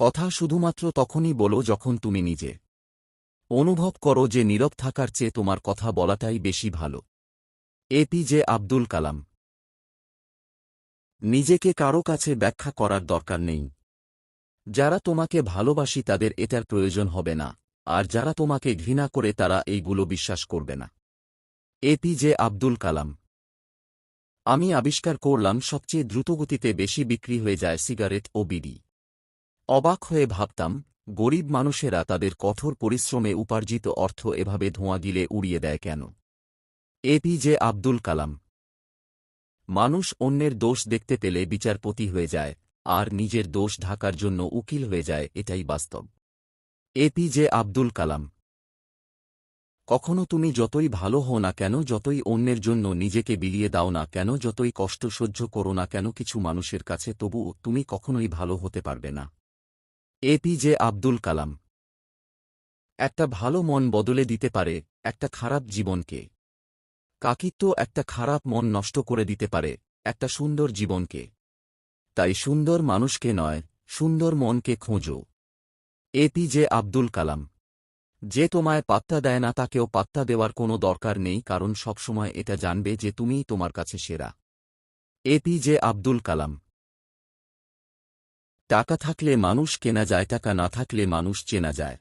কথা শুধুমাত্র তখনই বলো যখন তুমি নিজে অনুভব করো যে নীরব থাকার চেয়ে তোমার কথা বলাটাই বেশি ভালো। এপিজে আব্দুল কালাম। নিজেকে কারো কাছে ব্যাখ্যা করার দরকার নেই। যারা তোমাকে ভালোবাসি তাদের এটার প্রয়োজন হবে না, আর যারা তোমাকে ঘৃণা করে তারা এইগুলো বিশ্বাস করবে না। এপিজে আব্দুল কালাম। আমি আবিষ্কার করলাম সবচেয়ে দ্রুতগতিতে বেশি বিক্রি হয়ে যায় সিগারেট ও বিড়ি। অবাক হয়ে ভাবতাম, গরিব মানুষেরা তাদের কঠোর পরিশ্রমে উপার্জিত অর্থ এভাবে ধোঁয়া গিলে উড়িয়ে দেয় কেন? এপিজে আব্দুল কালাম। মানুষ অন্যের দোষ দেখতে পেলে বিচারপতি হয়ে যায়, আর নিজের দোষ ঢাকার জন্য উকিল হয়ে যায়, এটাই বাস্তব। এপিজে আব্দুল কালাম। কখনো তুমি যতই ভালো হও না কেন, যতই অন্যের জন্য নিজেকে বিলিয়ে দাও না কেন, যতই কষ্ট সহ্য করো না কেন কিছু মানুষের কাছে, তবুও তুমি কখনোই ভালো হতে পারবে না। এপিজে আব্দুল কালাম। একটা ভালো মন বদলে দিতে পারে একটা খারাপ জীবনকে। কাকিত্ব একটা খারাপ মন নষ্ট করে দিতে পারে একটা সুন্দর জীবনকে। তাই সুন্দর মানুষকে নয়, সুন্দর মনকে খোঁজো। এপিজে আব্দুল কালাম। যে তোমায় পাত্তা দেয় না তাকেও পাত্তা দেওয়ার কোনো দরকার নেই, কারণ সবসময় এটা জানবে যে তুমিই তোমার কাছে সেরা। এপিজে আব্দুল কালাম। টাকা থাকলে মানুষ কেনা যায়, টাকা না থাকলে মানুষ চেনা যায়।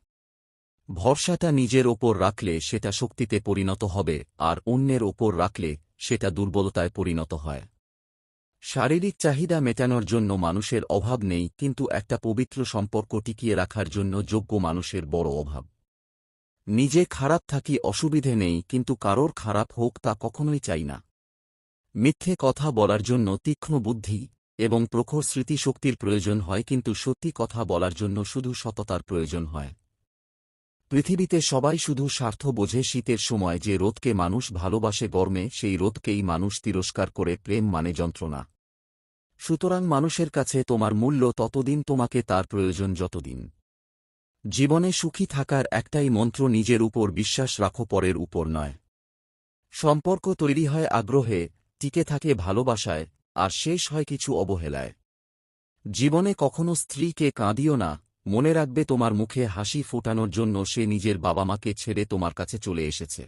ভরসাটা নিজের ওপর রাখলে সেটা শক্তিতে পরিণত হবে, আর অন্যের ওপর রাখলে সেটা দুর্বলতায় পরিণত হয়। শারীরিক চাহিদা মেটানোর জন্য মানুষের অভাব নেই, কিন্তু একটা পবিত্র সম্পর্ক টিকিয়ে রাখার জন্য যোগ্য মানুষের বড় অভাব। নিজে খারাপ থাকি অসুবিধে নেই, কিন্তু কারোর খারাপ হোক তা কখনোই চাই না। মিথ্যে কথা বলার জন্য তীক্ষ্ণ বুদ্ধি এবং প্রখর স্মৃতিশক্তির প্রয়োজন হয়, কিন্তু সত্যি কথা বলার জন্য শুধু সততার প্রয়োজন হয়। পৃথিবীতে সবাই শুধু স্বার্থ বোঝে। শীতের সময় যে রোদকে মানুষ ভালোবাসে, গরমে সেই রোদকেই মানুষ তিরস্কার করে। প্রেম মানে যন্ত্রণা। সুতরাং মানুষের কাছে তোমার মূল্য ততদিন, তোমাকে তার প্রয়োজন যতদিন। জীবনে সুখী থাকার একটাই মন্ত্র, নিজের উপর বিশ্বাস রাখো, পরের উপর নয়। সম্পর্ক তৈরি হয় আগ্রহে, টিকে থাকে ভালোবাসায়, আর শেষ হয় কিছু অবহেলায়। জীবনে কখনো স্ত্রীকে কাঁদিও না, মনে রাখবে তোমার মুখে হাসি ফোটানোর জন্য সে নিজের বাবা মাকে ছেড়ে তোমার কাছে চলে এসেছে।